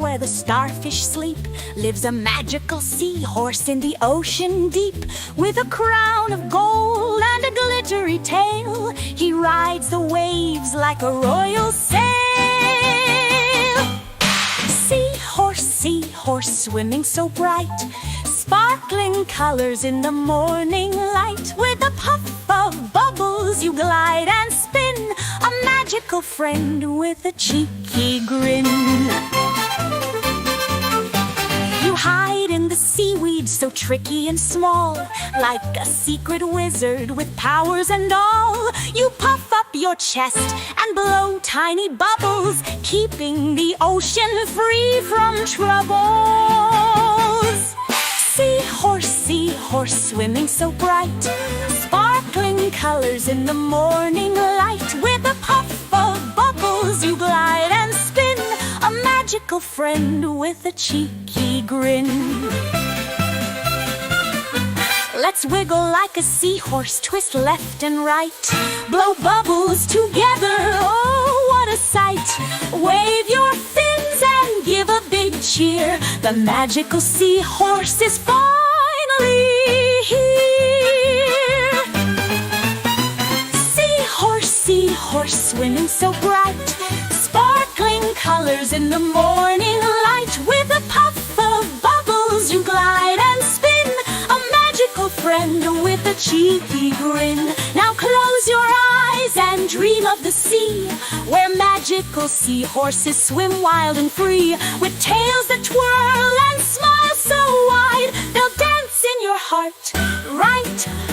where the starfish sleep, lives a magical seahorse in the ocean deep. With a crown of gold and a glittery tail, he rides the waves like a royal sail. Seahorse, seahorse, swimming so bright, sparkling colors in the morning light. With a puff of bubbles you glide and spin, a magical friend with a cheeky grin. You hide in the seaweed so tricky and small, like a secret wizard with powers and all. You puff up your chest and blow tiny bubbles, keeping the ocean free from troubles. Seahorse, seahorse, swimming so bright, sparkling colors in the morning light. With a puff of bubbles you glide and spin, a magical friend with a cheeky grin. Let's wiggle like a seahorse, twist left and right, blow bubbles together, oh what a sight. Wave your fins and give a big cheer, the magical seahorse is finally here. Seahorse, seahorse, swimming so bright, sparkling colors in the morning light. With a puff of bubbles you glide and spin, a magical friend with a cheeky grin. Now close your eyes and dream of the sea, where magical seahorses swim wild and free. With tails that twirl and smiles so wide, they'll dance in your heart, right